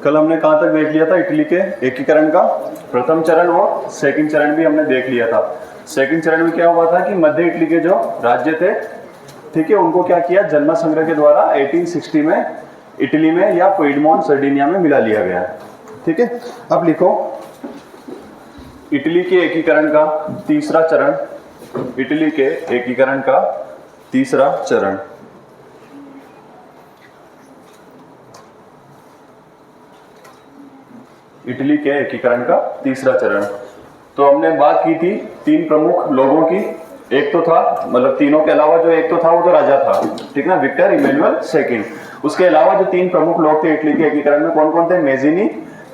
कल हमने कहाँ तक देख लिया था इटली के एकीकरण का प्रथम चरण और सेकंड चरण भी हमने देख लिया था। सेकंड चरण में क्या हुआ था कि मध्य इटली के जो राज्य थे, ठीक है, उनको क्या किया, जन्म संग्रह के द्वारा 1860 में इटली में या पिएडमोंट सर्डिनिया में मिला लिया गया। ठीक है, अब लिखो इटली के एकीकरण का तीसरा चरण, इटली के एकीकरण का तीसरा चरण। इटली के एकीकरण का तीसरा चरण। तो हमने बात की थी तीन प्रमुख लोगों की, एक तो था, मतलब तीनों के अलावा जो एक तो था वो तो राजा था, ठीक ना, विक्टर इमैनुअल सेकंड। उसके अलावा जो तीन प्रमुख लोग थे इटली के एकीकरण में, कौन कौन थे, मेजिनी,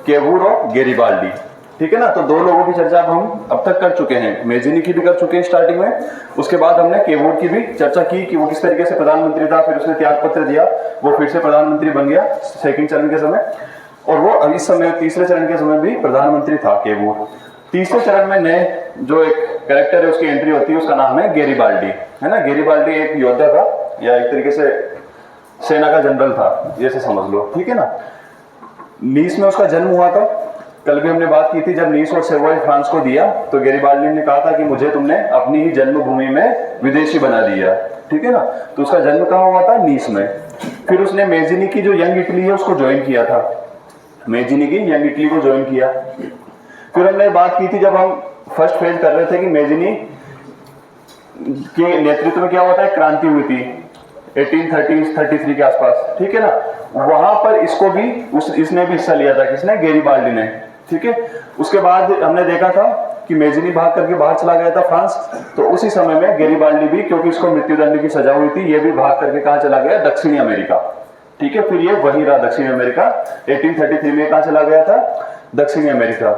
केवूर और गेरिबाल्डी। ठीक है ना, तो दो लोगों की चर्चा हम अब तक कर चुके हैं, मेजिनी की भी कर चुके हैं स्टार्टिंग में, उसके बाद हमने केवूर की भी चर्चा की कि वो किस तरीके से प्रधानमंत्री था, फिर उसने त्याग पत्र दिया, वो फिर से प्रधानमंत्री बन गया सेकंड चरण के समय, और वो इस समय तीसरे चरण के समय भी प्रधानमंत्री था केवूर। तीसरे चरण में नए जो एक कैरेक्टर है उसकी एंट्री होती है, उसका नाम है गेरिबाल्डी, है ना। गेरिबाल्डी एक योद्धा था या एक तरीके से सेना का जनरल था, ये से समझ लो, ठीक है ना। नीस में उसका जन्म हुआ था, कल भी हमने बात की थी, जब नीस और सेवोय फ्रांस को दिया तो गेरिबाल्डी ने कहा था कि मुझे तुमने अपनी ही जन्मभूमि में विदेशी बना दिया, ठीक है ना। तो उसका जन्म कहाँ हुआ था, नीस में। फिर उसने मेजिनी की जो यंग इटली है उसको ज्वाइन किया था, मेजिनी की यंग इटली को ज्वाइन किया। फिर हमने बात की थी जब हम फर्स्ट फेज कर रहे थे कि मेजिनी के नेतृत्व में क्या होता है, क्रांति हुई थी 1833 के आसपास, ठीक है ना। वहां पर इसको भी इसने भी हिस्सा लिया था, किसने, गेरिबाल्डी ने, ठीक है। उसके बाद हमने देखा था कि मेजिनी भाग करके बाहर चला गया था फ्रांस, तो उसी समय में गेरिबाल्डी भी, क्योंकि इसको मृत्युदंड की सजा हुई थी, ये भी भाग करके कहां चला गया, दक्षिणी अमेरिका, ठीक है। फिर ये वही रहा दक्षिणी अमेरिका, 1833 में कहां चला गया था, दक्षिणी अमेरिका।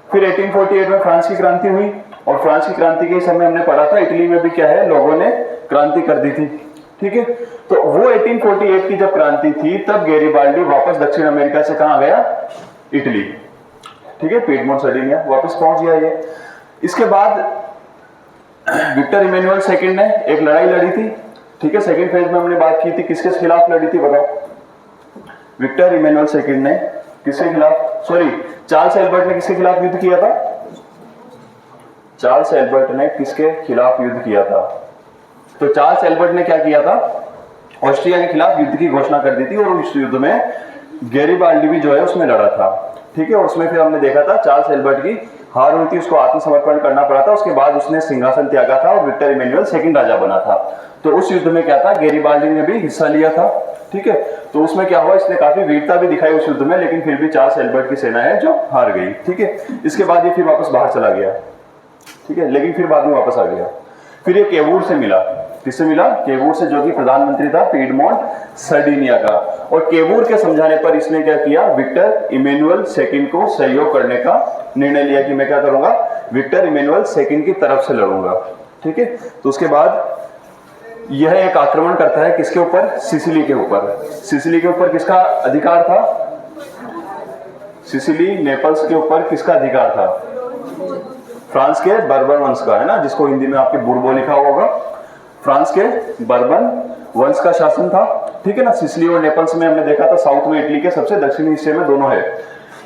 फिर 1848 में फ्रांस की क्रांति हुई, और फ्रांस की क्रांति के समय हमने पढ़ा था इटली में भी क्या है, लोगों ने क्रांति कर दी थी, ठीक है। तो वो 1848 की जब क्रांति थी तब गेरिबाल्डी वापस दक्षिण अमेरिका से कहां गया, इटली, ठीक है, पिएडमोंट सर्डिनिया वापस पहुंच गया ये। इसके बाद विक्टर इमैनुअल सेकंड ने एक लड़ाई लड़ी थी, ठीक है। सेकंड फेज में हमने बात की थी, किसके खिलाफ लड़ी थी बताओ, विक्टर इमैनुअल सेकंड ने किसके खिलाफ, सॉरी चार्ल्स एल्बर्ट ने किसके खिलाफ युद्ध किया था, चार्ल्स एल्बर्ट ने किसके खिलाफ युद्ध किया था। तो चार्ल्स एल्बर्ट ने क्या किया था, ऑस्ट्रिया के खिलाफ युद्ध की घोषणा कर दी थी, और उस युद्ध में गेरिबाल्डी भी जो है उसमें लड़ा था, ठीक है। और उसमें फिर हमने देखा था चार्ल्स एल्बर्ट की हार हुई थी, उसको आत्मसमर्पण करना पड़ा था, उसके बाद उसने सिंहासन त्यागा था और विक्टर इमैनुअल सेकंड राजा बना था। तो उस युद्ध में क्या था, गेरिबाल्डी ने भी हिस्सा लिया था, ठीक है। तो उसमें क्या हुआ, इसने काफी वीरता भी दिखाई उस युद्ध में, लेकिन फिर भी चार्ल्स एल्बर्ट की सेना है जो हार गई, ठीक है। इसके बाद ये फिर वापस बाहर चला गया, ठीक है, लेकिन फिर बाद में वापस आ गया। फिर ये केवूर से मिला, किससे मिला, केवूर से, जो कि प्रधानमंत्री था पिएडमोंट सर्डिनिया का। और केवूर के समझाने पर इसने क्या किया, विक्टर इमैनुअल सेकंड को सहयोग करने का निर्णय लिया कि मैं क्या करूंगा, विक्टर इमैनुअल सेकंड की तरफ से लड़ूंगा, ठीक है। तो उसके बाद यह एक आक्रमण करता है किसके ऊपर, सिसिली के ऊपर। सिसिली के ऊपर किसका अधिकार था, सिसिली नेपल्स के ऊपर किसका अधिकार था, फ्रांस के बर्बन वंश का, है ना, जिसको हिंदी में आपके बुर्बो लिखा होगा। फ्रांस के बर्बन वंश का शासन था, ठीक है ना। सिसिली और नेपल्स में हमने देखा था साउथ में इटली के सबसे दक्षिणी हिस्से में दोनों है।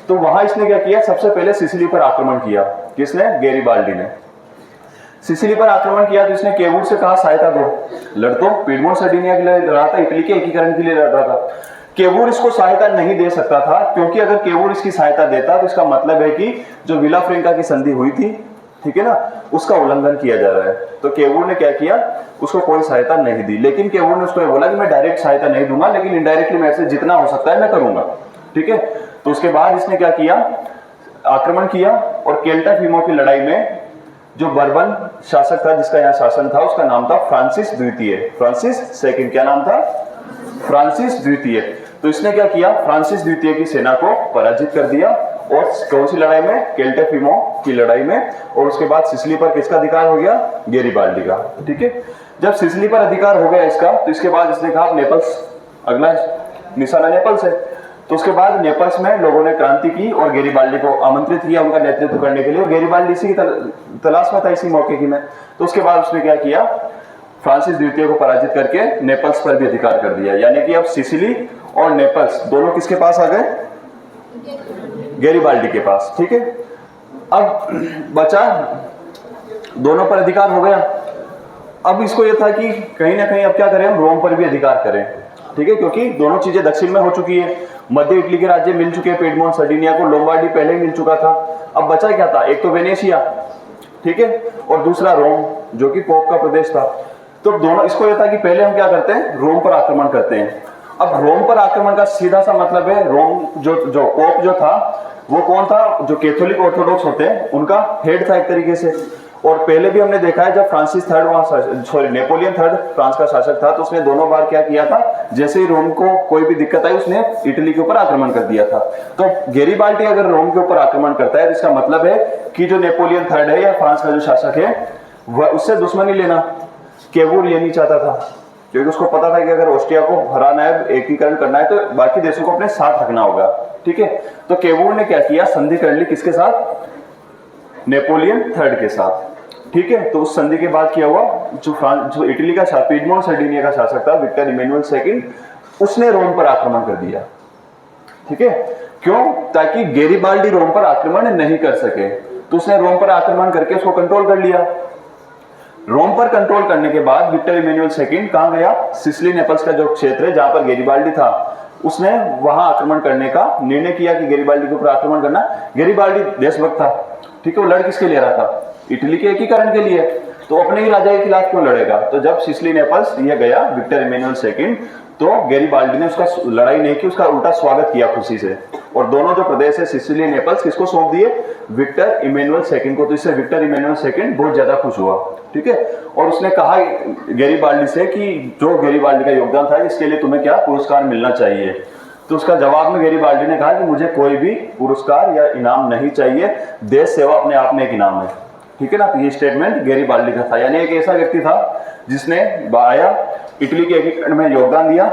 तो वहां इसने क्या किया, सबसे पहले सिसिली पर आक्रमण किया, किसने, गेरिबाल्डी ने। सिसिली पर आक्रमण किया तो इसने केवूर से कहा सहायता दो, लड़ तो पिएडमोंट सर्डिनिया के लिए लड़ रहा था, इटली के एकीकरण के लिए लड़ रहा था। केवूर इसको सहायता नहीं दे सकता था, क्योंकि अगर केवूर इसकी सहायता देता तो इसका मतलब है कि जो विला फ्रेंका की संधि हुई थी, ठीक है ना, उसका उल्लंघन किया जा रहा है। तो केवूर ने क्या किया, उसको कोई सहायता नहीं दी। लेकिन केवूर ने उसको बोला कि मैं डायरेक्ट सहायता नहीं दूंगा, लेकिन इनडायरेक्टली मेरे से जितना हो सकता है मैं करूंगा, ठीक है। तो उसके बाद इसने क्या किया, आक्रमण किया, और केल्टाफिमो की लड़ाई में जो बर्बन शासक था, जिसका यहाँ शासन था, उसका नाम था फ्रांसिस द्वितीय, फ्रांसिस सेकंड, क्या नाम था, फ्रांसिस द्वितीय। तो इसने क्या किया, फ्रांसिस द्वितीय की सेना को पराजित कर दिया, और कौन सी लड़ाई में, केल्टाफिमो की लड़ाई में। और उसके बाद सिसिली पर किसका अधिकार हो गया, गेरिबाल्डी का, ठीक है। जब सिसिली पर अधिकार हो गया इसका, तो इसके बाद इसने कहा नेपल्स, अगला निशाना नेपल्स है। तो उसके बाद नेपल्स में लोगों ने क्रांति की और गेरिबाल्डी को आमंत्रित किया उनका नेतृत्व करने के लिए, और गेरिबाल्डी इसी की तलाश में था, इसी मौके की में। तो उसके बाद उसने क्या किया, फ्रांसिस द्वितीय को पराजित करके नेपल्स पर भी अधिकार कर दिया, यानी कि अब सिसिली और नेपल्स दोनों किसके पास आ गए, गैरिबाल्डी के पास, ठीक है। अब बचा, दोनों पर अधिकार हो गया। अब इसको ये था कि कहीं ना कहीं अब क्या करें, हम रोम पर भी अधिकार करें, ठीक है, क्योंकि दोनों चीजें दक्षिण में हो चुकी है। मध्य इटली के राज्य मिल चुके हैं, पिएडमोंट, सर्डिनिया को, लोम्बार्डी पहले ही मिल चुका था। अब बचा क्या था, एक तो वेनेशिया, ठीक है, और दूसरा रोम जो कि पोप का प्रदेश था। तो दोनों, इसको यह था कि पहले हम क्या करते हैं, रोम पर आक्रमण करते हैं। अब रोम पर आक्रमण का सीधा सा मतलब है, रोम जो पोप जो था वो कौन था, जो कैथोलिक ऑर्थोडॉक्स होते हैं उनका हेड था एक तरीके से। और पहले भी हमने देखा है जब फ्रांसिस थर्ड वहां नेपोलियन थर्ड फ्रांस का शासक था, तो उसने दोनों बार क्या किया था, जैसे ही रोम को कोई भी दिक्कत आई उसने इटली के ऊपर आक्रमण कर दिया था। तो गैरिबाल्डी अगर रोम के ऊपर आक्रमण करता है तो इसका मतलब है कि जो नेपोलियन थर्ड है या फ्रांस का जो शासक है वह उससे दुश्मनी लेना केवूर ये नहीं चाहता था, क्योंकि उसको पता था कि अगर ऑस्ट्रिया को हराना है, एकीकरण करना है, तो बाकी देशों को अपने साथ रखना होगा, ठीक है। तो केवूर ने क्या किया, संधि कर ली, किसके साथ, नेपोलियन थर्ड के साथ, ठीक है। तो उस संधि के बाद क्या हुआ, जो इटली का पिएडमोंट सर्डिनिया का शासक था विक्टर इमैनुअल सेकंड, उसने रोम पर आक्रमण कर दिया, ठीक है। क्यों, ताकि गैरिबाल्डी रोम पर आक्रमण नहीं कर सके, तो उसने रोम पर आक्रमण करके उसको कंट्रोल कर लिया। रोम पर कंट्रोल करने के बाद विक्टर इमैनुअल सेकंड कहां गया, सिसिली नेपल्स का जो क्षेत्र है जहां पर गैरिबाल्डी था, उसने वहां आक्रमण करने का निर्णय किया कि गैरिबाल्डी के ऊपर आक्रमण करना। गैरिबाल्डी देशभक्त था, ठीक है, वो लड़ किसके लिए रहा था, इटली के एकीकरण के लिए, तो अपने ही राजा के खिलाफ क्यों लड़ेगा। तो जब सिसिली नेपल्स ये गया विक्टर इमैनुअल सेकंड, तो गैरिबाल्डी ने उसका लड़ाई नहीं की, उसका उल्टा स्वागत किया खुशी से। और दोनों जो प्रदेश है सिसिली नेपल्स किसको सौंप दिए, विक्टर इमैनुअल सेकंड को। तो इससे विक्टर इमैनुअल सेकंड बहुत ज्यादा खुश हुआ, ठीक है। और उसने कहा गैरिबाल्डी से कि जो गैरिबाल्डी का योगदान था इसके लिए तुम्हें क्या पुरस्कार मिलना चाहिए। तो उसका जवाब में गैरिबाल्डी ने कहा कि मुझे कोई भी पुरस्कार या इनाम नहीं चाहिए, देश सेवा अपने आप में एक इनाम है, ठीक है ना। तो ये स्टेटमेंट गैरिबाल्डी का था, यानी एक ऐसा व्यक्ति था जिसने आया, इटली के एकीकरण में योगदान दिया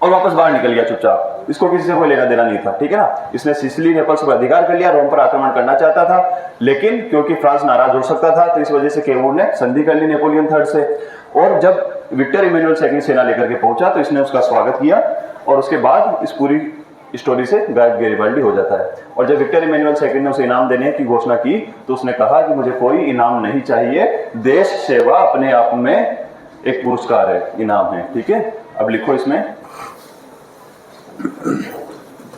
और वापस बाहर निकल गया चुपचाप, इसको किसी से कोई लेना देना नहीं था, ठीक है ना। इसने सिसिली नेपल्स पर अधिकार कर लिया, रोम पर आक्रमण करना चाहता था, लेकिन क्योंकि फ्रांस नाराज हो सकता था तो इस वजह से केवूर ने संधि कर ली नेपोलियन थर्ड से। और जब विक्टर इमैनुअल सेकंड सेना लेकर के पहुंचा तो इसने उसका स्वागत किया, और उसके बाद इस पूरी स्टोरी से गायब गैरिबाल्डी हो जाता है। और जब विक्टर इमैनुअल सेकंड ने उसे इनाम देने की घोषणा की तो उसने कहा कि मुझे कोई इनाम नहीं चाहिए, देश सेवा अपने आप में एक पुरस्कार है, इनाम है, ठीक है। अब लिखो इसमें,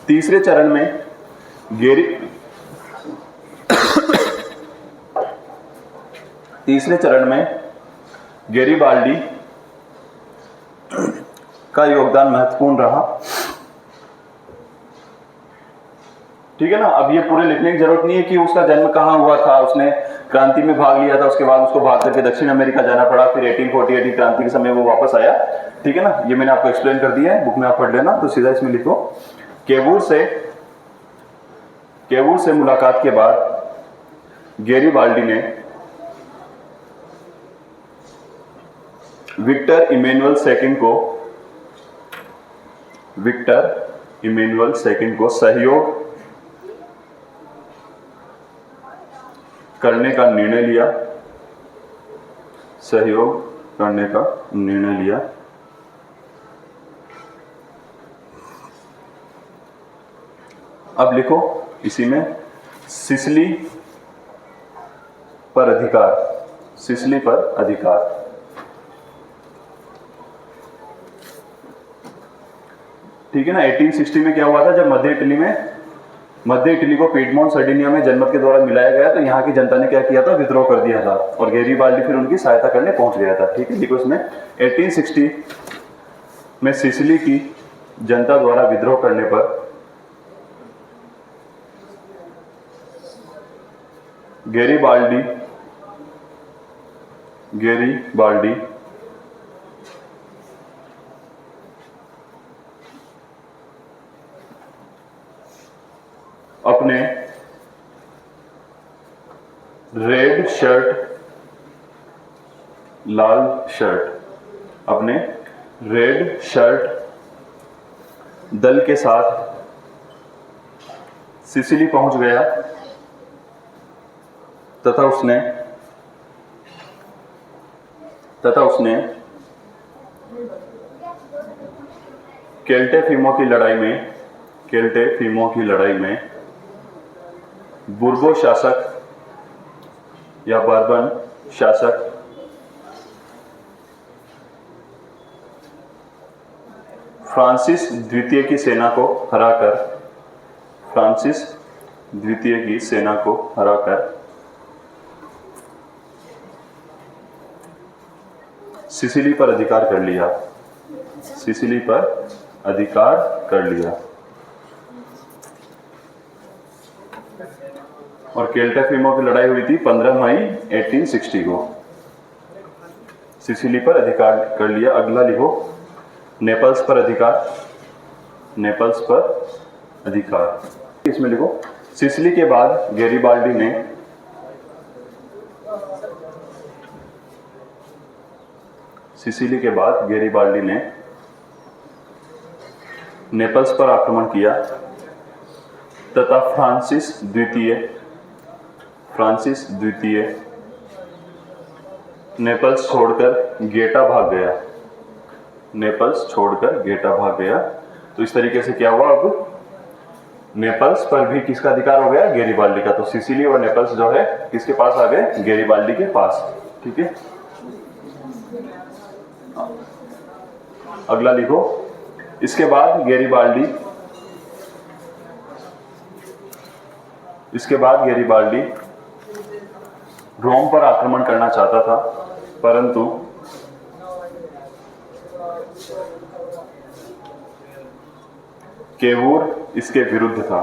तीसरे चरण में गैरिबाल्डी का योगदान महत्वपूर्ण रहा, ठीक है ना। अब ये पूरे लिखने की जरूरत नहीं है कि उसका जन्म कहाँ हुआ था, उसने क्रांति में भाग लिया था, उसके बाद उसको भाग करके दक्षिण अमेरिका जाना पड़ा, फिर 1848 क्रांति के समय वो वापस आया, ठीक है ना। ये मैंने आपको एक्सप्लेन कर दिया है, बुक में आप पढ़ लेना। तो सीधा इसमें लिखो, केवूर से मुलाकात के बाद गैरिबाल्डी ने विक्टर इमैनुअल सेकंड को सहयोग करने का निर्णय लिया। अब लिखो इसी में, सिसिली पर अधिकार, ठीक है ना। 1860 में क्या हुआ था, जब मध्य इटली को पिएडमोंट सर्डिनिया में जनमत के द्वारा मिलाया गया, तो यहाँ की जनता ने क्या किया था, विद्रोह कर दिया था, और गैरिबाल्डी फिर उनकी सहायता करने पहुंच गया था, ठीक है। देखो इसमें 1860 में सिसिली की जनता द्वारा विद्रोह करने पर गैरिबाल्डी अपने रेड शर्ट दल के साथ सिसिली पहुंच गया तथा उसने केल्टेफिमो की लड़ाई में केल्टे फीमो की लड़ाई में बुर्बो शासक या बर्बन शासक फ्रांसिस द्वितीय की सेना को हराकर सिसिली पर अधिकार कर लिया। और केल्टाफीमो की लड़ाई हुई थी 15 मई 1860 को। सिसिली पर अधिकार कर लिया। अगला लिखो, नेपल्स पर अधिकार। इसमें लिखो, सिसिली के बाद गैरिबाल्डी ने नेपल्स पर आक्रमण किया तथा फ्रांसिस द्वितीय नेपल्स छोड़कर गेटा भाग गया। तो इस तरीके से क्या हुआ, अब नेपल्स पर भी किसका अधिकार हो गया, गैरिबाल्डी का। तो सिसिली और नेपल्स जो है किसके पास आ गए, गैरिबाल्डी के पास। ठीक है, अगला लिखो, इसके बाद गैरिबाल्डी रोम पर आक्रमण करना चाहता था, परंतु केवूर इसके विरुद्ध था।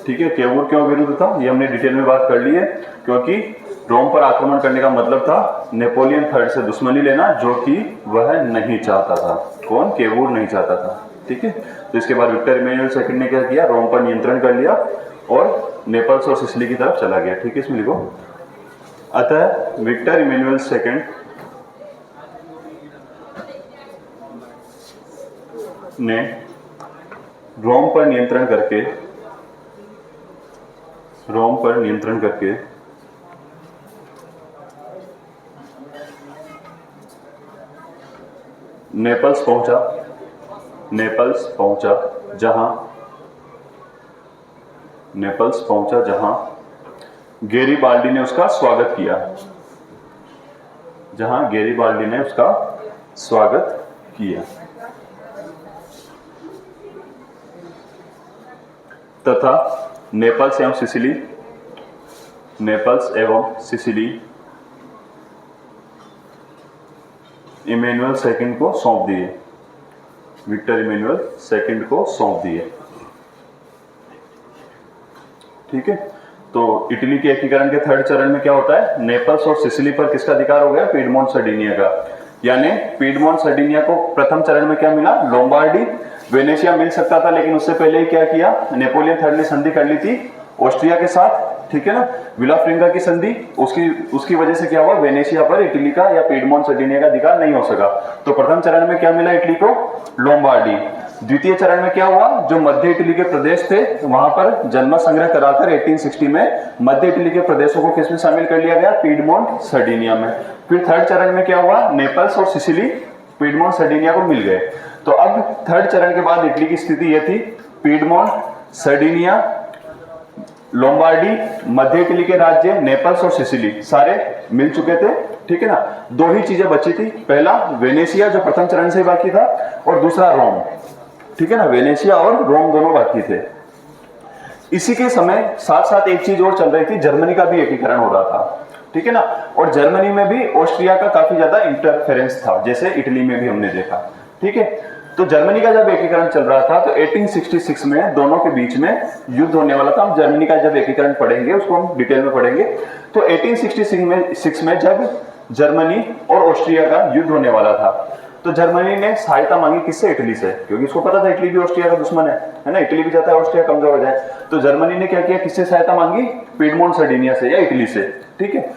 ठीक है, केवूर क्यों विरुद्ध था ये हमने डिटेल में बात कर ली है, क्योंकि रोम पर आक्रमण करने का मतलब था नेपोलियन थर्ड से दुश्मनी लेना, जो कि वह नहीं चाहता था। कौन, केवूर नहीं चाहता था। ठीक है, तो इसके बाद विक्टर इमैनुअल सेकंड ने क्या किया, रोम पर नियंत्रण कर लिया और नेपल्स और सिसिली की तरफ चला गया। ठीक है, इसमें लिखो, अतः विक्टर इमैनुअल सेकंड ने रोम पर नियंत्रण करके नेपल्स पहुंचा, जहां गैरिबाल्डी ने उसका स्वागत किया। तथा नेपल्स एवं सिसिली इमैनुअल सेकंड को सौंप दिए। विक्टर इमैनुअल सेकंड को सौंप दिए। ठीक है, तो इटली के एकीकरण के थर्ड चरण में क्या होता है, नेपल्स और सिसिली पर किसका अधिकार हो गया, पीडमोंट सर्डिनिया का। यानी पीडमोंट सर्डिनिया को प्रथम चरण में क्या मिला, लोम्बार्डी, वेनेशिया मिल सकता था, लेकिन उससे पहले ही क्या किया, नेपोलियन थर्ड ने संधि कर ली थी ऑस्ट्रिया के साथ। ठीक है ना, विलाफ्रिंगा की संधि, उसकी वजह से क्या हुआ, वेनेशिया पर इटली का या पीडमोंट सर्डिनिया का अधिकार नहीं हो सका। तो प्रथम चरण में क्या मिला इटली को, लोम्बार्डी। द्वितीय चरण में क्या हुआ, जो मध्य इटली के प्रदेश थे वहां पर जनमत संग्रह कराकर 1860 में मध्य इटली के प्रदेशों को किसमें शामिल कर लिया गया, पीडमोंट सर्डिनिया में। फिर थर्ड चरण में क्या हुआ, नेपल्स और सिसिली पीडमोंट सर्डिनिया को मिल गए। तो अब थर्ड चरण के बाद इटली की स्थिति यह थी, पीडमोंट सर्डिनिया, लोम्बार्डी, मध्य इटली के राज्य नेपल्स और सिसिली सारे मिल चुके थे। ठीक है ना, दो ही चीजें बची थी, पहला वेनेशिया जो प्रथम चरण से बाकी था, और दूसरा रोम। ठीक है ना, वेनेशिया और रोम दोनों बाकी थे। इसी के समय साथ साथ एक चीज और चल रही थी, जर्मनी का भी एकीकरण हो रहा था। ठीक है ना, और जर्मनी में भी ऑस्ट्रिया का काफी ज्यादा इंटरफेरेंस था, जैसे इटली में भी हमने देखा। ठीक है, तो जर्मनी का जब एकीकरण चल रहा था तो 1866 में दोनों के बीच में युद्ध होने वाला था। हम जर्मनी का जब एकीकरण पढ़ेंगे उसको हम डिटेल में पढ़ेंगे। तो 1866 में जब जर्मनी और ऑस्ट्रिया का युद्ध होने वाला था, तो जर्मनी ने सहायता मांगी किससे, इटली से, क्योंकि उसको पता था इटली भी ऑस्ट्रिया का दुश्मन है ना, इटली भी चाहता है ऑस्ट्रिया कमजोर हो जाए। तो जर्मनी ने क्या किया, किससे सहायता मांगी, पीडमोंट सर्डिनिया से या इटली से। ठीक है,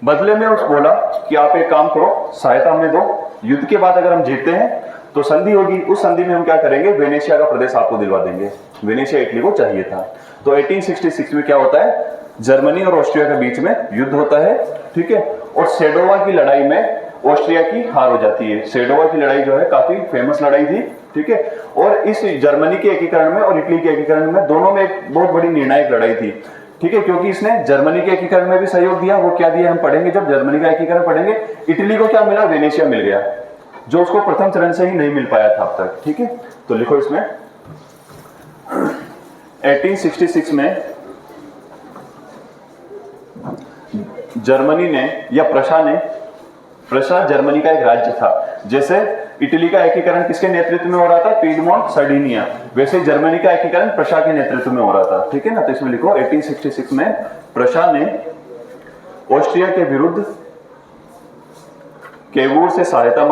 बदले में उसको बोला कि आप एक काम करो, सहायता हमें दो, युद्ध के बाद अगर हम जीतते हैं तो संधि होगी, उस संधि में हम क्या करेंगे, वेनेशिया का प्रदेश आपको दिलवा देंगे। वेनेशिया इटली को चाहिए था। तो 1866 में क्या होता है, जर्मनी और ऑस्ट्रिया के बीच में युद्ध होता है, ठीक है। और सेडोवा की लड़ाई में ऑस्ट्रिया की हार हो जाती है। सेडोवा की लड़ाई जो है काफी फेमस लड़ाई थी, ठीक है। और इस जर्मनी के एकीकरण में और इटली के एकीकरण में दोनों में एक बहुत बड़ी निर्णायक लड़ाई थी, ठीक है, क्योंकि इसने जर्मनी के एकीकरण में भी सहयोग दिया। वो क्या दिया हम पढ़ेंगे, जब जर्मनी का एकीकरण पढ़ेंगे। इटली को क्या मिला, वेनेशिया मिल गया, जो उसको प्रथम चरण से ही नहीं मिल पाया था अब तक, ठीक है। तो लिखो इसमें 1866 में जर्मनी ने या प्रशा जर्मनी का एक राज्य था। जैसे इटली का एकीकरण किसके नेतृत्व में हो रहा था, पीडमोंट सर्डिनिया, वैसे जर्मनी का एकीकरण प्रशा के नेतृत्व में हो रहा था, ठीक है ना। तो इसमें लिखो 1866 में प्रशा ने ऑस्ट्रिया के विरुद्ध केवूर से सहायता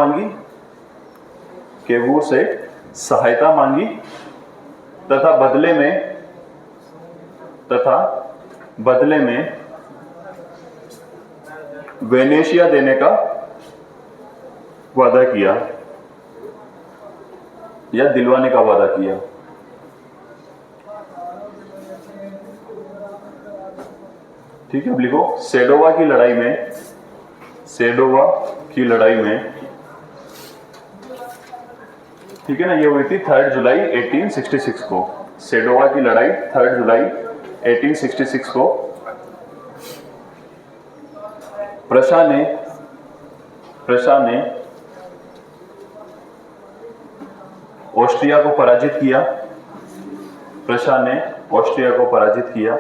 मांगी तथा बदले में वेनेशिया देने का वादा किया या दिलवाने का वादा किया। ठीक है, अब लिखो सेडोवा की लड़ाई में, ठीक है ना, ये हुई थी 3 जुलाई 1866 को। सेडोवा की लड़ाई 3 जुलाई 1866 को प्रशा ने ऑस्ट्रिया को पराजित किया।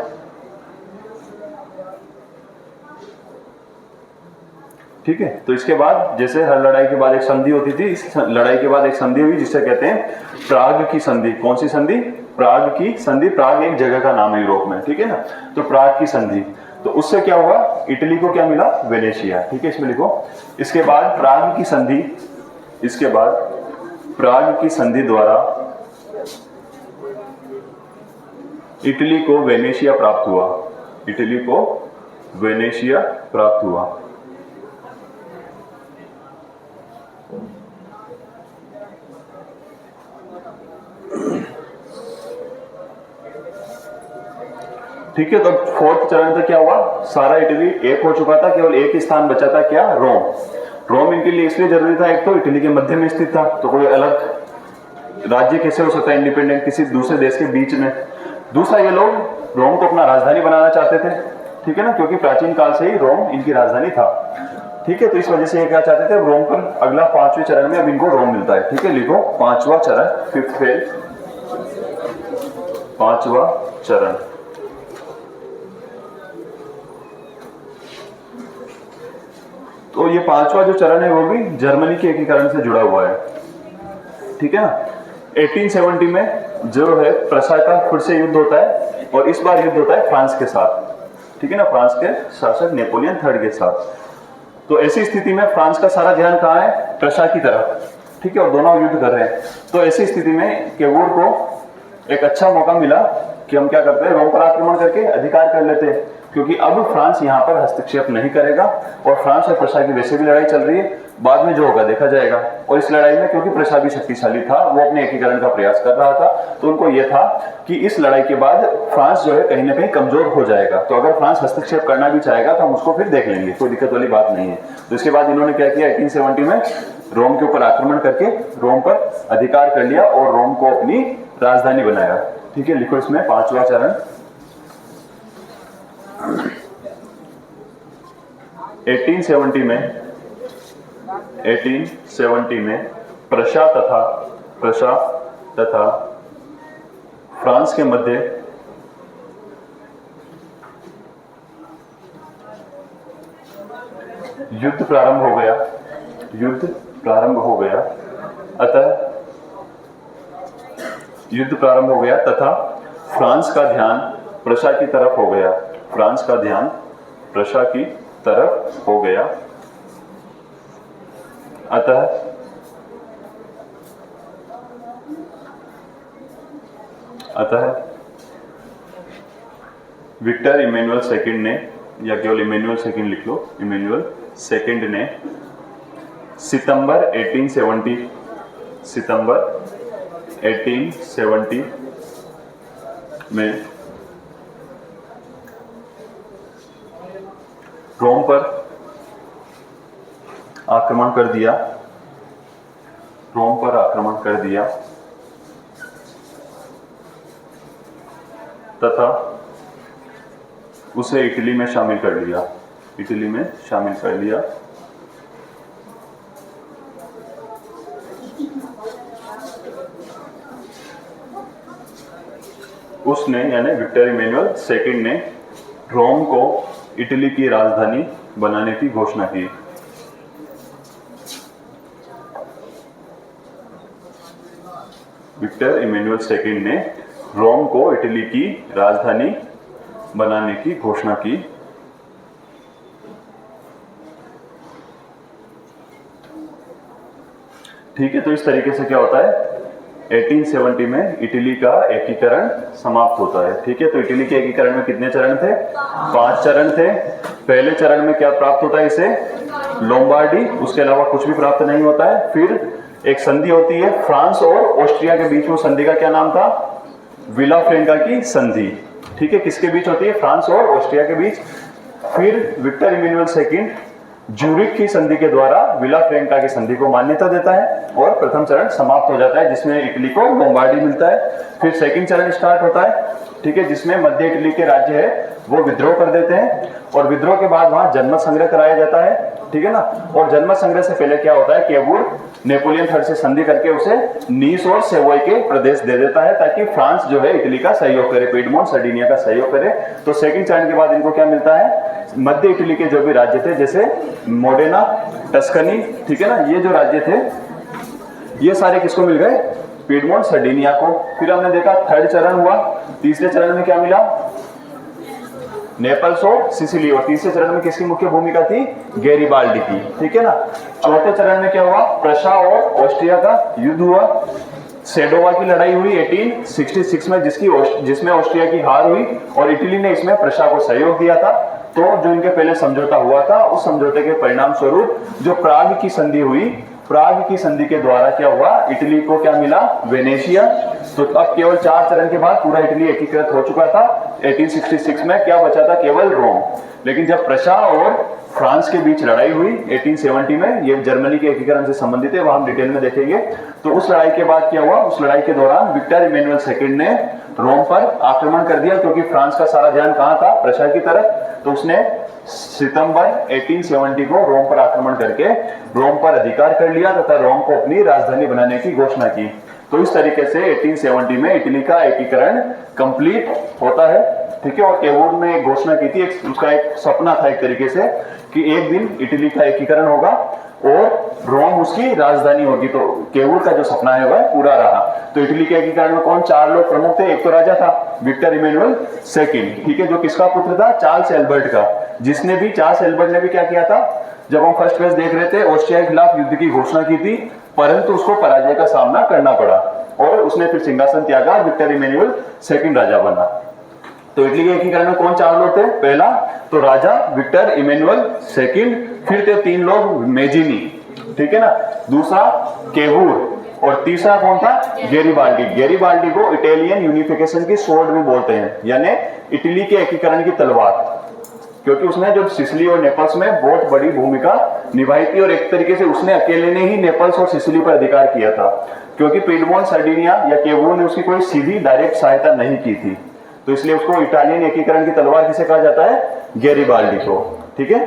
ठीक है, तो इसके बाद जैसे हर लड़ाई के बाद एक संधि होती थी, इस लड़ाई के बाद एक संधि हुई जिसे कहते हैं प्राग की संधि। कौन सी संधि, प्राग की संधि। प्राग एक जगह का नाम है यूरोप में, ठीक है ना। तो प्राग की संधि, तो उससे क्या हुआ, इटली को क्या मिला, वेनेशिया, ठीक है। इसमें लिखो इसके बाद प्राग की संधि द्वारा इटली को वेनेशिया प्राप्त हुआ। ठीक है, तो 4th चरण तक क्या हुआ, सारा इटली एक हो चुका था, केवल एक ही स्थान बचा था, क्या, रोम इनके लिए इसलिए जरूरी था, एक तो इटली के मध्य में स्थित था, तो कोई अलग राज्य कैसे हो सकता है इंडिपेंडेंट किसी दूसरे देश के बीच में। दूसरा, ये लोग रोम को अपना राजधानी बनाना चाहते थे, ठीक है ना, क्योंकि प्राचीन काल से ही रोम इनकी राजधानी था, ठीक है। तो इस वजह से ये क्या चाहते थे, रोम पर अगला 5वें चरण में अब इनको रोम मिलता है, ठीक है। लिखो 5वां चरण, 5th फेज, 5वां चरण। तो ये 5वां जो चरण है वो भी जर्मनी के एकीकरण से जुड़ा हुआ है, ठीक है ना। 1870 में जो है प्रशा का फिर से युद्ध होता है, और इस बार युद्ध होता है फ्रांस के साथ, ठीक है ना, फ्रांस के शासक नेपोलियन III के साथ। तो ऐसी स्थिति में फ्रांस का सारा ध्यान कहाँ है, प्रशा की तरफ, ठीक है, और दोनों युद्ध कर रहे हैं। तो ऐसी स्थिति में केवूर को एक अच्छा मौका मिला कि हम क्या करते हैं, रोम पर आक्रमण करके अधिकार कर लेते हैं, क्योंकि अब फ्रांस यहाँ पर हस्तक्षेप नहीं करेगा, और फ्रांस और प्रशा की वैसे भी लड़ाई चल रही है, बाद में जो होगा देखा जाएगा। और इस लड़ाई में क्योंकि प्रशा भी शक्तिशाली था, वो अपने एकीकरण का प्रयास कर रहा था, तो उनको यह था कि इस लड़ाई के बाद फ्रांस जो है कहीं ना कहीं कमजोर हो जाएगा, तो अगर फ्रांस हस्तक्षेप करना भी चाहेगा तो हम उसको फिर देख लेंगे, कोई दिक्कत वाली बात नहीं है। तो इसके बाद इन्होंने क्या किया, 1870 में रोम के ऊपर आक्रमण करके रोम पर अधिकार कर लिया और रोम को अपनी राजधानी बनाया, ठीक है। लिखो इसमें 5वां चरण। 1870 में प्रशा तथा फ्रांस के मध्य युद्ध प्रारंभ हो गया तथा फ्रांस का ध्यान प्रशा की तरफ हो गया। अतः विक्टर इमैनुअल सेकंड ने, या केवल इमैनुअल सेकंड लिख लो, इमैनुअल सेकंड ने सितंबर 1870 में रोम पर आक्रमण कर दिया, रोम पर आक्रमण कर दिया तथा उसे इटली में शामिल कर लिया, इटली में शामिल कर लिया। उसने यानी विक्टर इमैनुअल सेकंड ने रोम को इटली की राजधानी बनाने की घोषणा की। विक्टर इमैनुअल सेकंड ने रोम को इटली की राजधानी बनाने की घोषणा की। ठीक है, तो इस तरीके से क्या होता है, 1870 में इटली का एकीकरण समाप्त होता है। ठीक है, तो इटली के एकीकरण में कितने चरण थे? 5 चरण थे। पहले चरण में क्या प्राप्त होता है इसे? लोम्बार्डी, उसके अलावा कुछ भी प्राप्त नहीं होता है। फिर एक संधि होती है फ्रांस और ऑस्ट्रिया के बीच में, संधि का क्या नाम था? विला फ्रेंका की संधि। ठीक है, किसके बीच होती है? फ्रांस और ऑस्ट्रिया के बीच। फिर विक्टर इमैनुअल सेकंड ज्यूरिख की संधि के द्वारा विला फ्रेंका की संधि को मान्यता देता है और प्रथम चरण समाप्त हो जाता है, जिसमें इटली को लोम्बार्डी मिलता है। फिर सेकंड चरण स्टार्ट होता है, ठीक है, जिसमें मध्य इटली के राज्य है वो विद्रोह कर देते हैं और विद्रोह के बाद वहां जनमत संग्रह कराया जाता है। ठीक है ना, और जनमत संग्रह से पहले क्या होता है, केवूर नेपोलियन थर्ड से संधि करके उसे नीस और सेवोई के प्रदेश दे देता है ताकि फ्रांस जो है इटली का सहयोग करे, पिएडमोंट सर्डिनिया का सहयोग करे। तो सेकंड चरण के बाद इनको क्या मिलता है? मध्य इटली के जो भी राज्य थे जैसे मोडेना, टस्कनी, ठीक है ना, ये जो राज्य थे ये सारे किसको मिल गए? पिएडमोंट सर्डिनिया को। फिर हमने देखा थर्ड चरण हुआ, तीसरे चरण में क्या मिला? नेपल्स और सिसिली। और तीसरे चरण में किसकी मुख्य भूमिका थी? गैरिबाल्डी की। ठीक है ना। चौथे चरण में क्या हुआ? प्रशा और ऑस्ट्रिया का युद्ध हुआ। सेडोवा की लड़ाई हुई 1866 में, जिसमें ऑस्ट्रिया की हार हुई और इटली ने इसमें प्रशा को सहयोग दिया था। तो जो इनके पहले समझौता हुआ था उस समझौते के परिणाम स्वरूप जो प्राग की संधि हुई, प्राग की संधि के द्वारा क्या हुआ? इटली को क्या मिला? वेनेशिया। तो अब केवल 4 चरण के बाद पूरा इटली एकीकृत हो चुका था। 1866 में क्या बचा था? केवल रोम। लेकिन जब प्रशा और फ्रांस के बीच लड़ाई हुई 1870 में, ये जर्मनी के एकीकरण से संबंधित है, वहां हम डिटेल में देखेंगे। तो उस लड़ाई के बाद क्या हुआ? उस लड़ाई के दौरान विक्टर इमैनुअल सेकंड ने रोम पर आक्रमण कर दिया, क्योंकि फ्रांस का सारा ध्यान कहां था? प्रशा की तरफ। तो उसने सितंबर 1870 को रोम पर आक्रमण करके रोम पर अधिकार कर लिया तथा रोम को अपनी राजधानी बनाने की घोषणा की। तो इस तरीके से 1870 में इटली का एकीकरण कंप्लीट होता है। ठीक है, और केवूर ने एक घोषणा की थी, उसका एक सपना था एक तरीके से कि एक दिन इटली का एकीकरण होगा और रोम उसकी राजधानी होगी। तो केवूर का जो सपना है वह पूरा रहा। तो इटली के एकीकरण में कौन 4 लोग प्रमुख थे? एक तो राजा था विक्टर इमैनुअल सेकंड, ठीक है, जो किसका पुत्र था? चार्ल्स एल्बर्ट का। चार्ल्स एल्बर्ट ने भी क्या किया था? जब हम फर्स्ट पेज देख रहे थे, ऑस्ट्रिया के खिलाफ युद्ध की घोषणा की थी, परंतु उसको पराजय का सामना करना पड़ा और उसने फिर सिंहासन त्यागा, विक्टर इमैनुअल सेकंड राजा बना। तो इटली के एकीकरण में कौन 4 लोग थे? पहला तो राजा विक्टर इमैनुअल सेकंड, फिर थे 3 लोग मेजिनी, ठीक है ना, दूसरा केवूर और तीसरा कौन था? गैरिबाल्डी। गैरिबाल्डी को इटालियन यूनिफिकेशन की स्वॉर्ड भी बोलते हैं, यानी इटली के एकीकरण की तलवार, क्योंकि उसने जो सिसिली और नेपल्स में बहुत बड़ी भूमिका निभाई थी और एक तरीके से उसने अकेले ने ही नेपल्स और सिसिली पर अधिकार किया था, क्योंकि पिएडमोंट सर्डिनिया या केवूर ने उसकी कोई सीधी डायरेक्ट सहायता नहीं की थी। तो इसलिए उसको इटालियन एकीकरण की तलवार किसे कहा जाता है? गैरिबाल्डी को। ठीक है,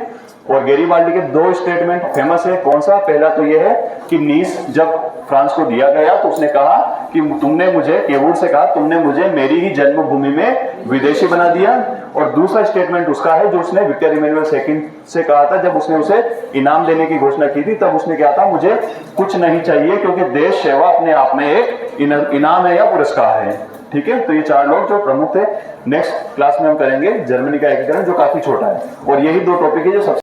और गैरिबाल्डी के 2 स्टेटमेंट फेमस है। कौन सा? पहला तो यह है कि नीस जब फ्रांस को दिया गया तो उसने कहा कि तुमने मुझे, केवूर से कहा, तुमने मुझे मेरी ही जन्मभूमि में विदेशी बना दिया। और दूसरा स्टेटमेंट उसका है जो उसने विक्टर इमैनुअल सेकंड से कहा था जब उसने उसे इनाम देने की घोषणा की थी, तब उसने क्या था? मुझे कुछ नहीं चाहिए, क्योंकि देश सेवा अपने आप में एक इनाम है या पुरस्कार है। ठीक है, तो ये 4 लोग जो प्रमुख थे। नेक्स्ट क्लास में हम करेंगे जर्मनी का एकीकरण, जो काफी छोटा है, और यही 2 टॉपिक है जो सबसे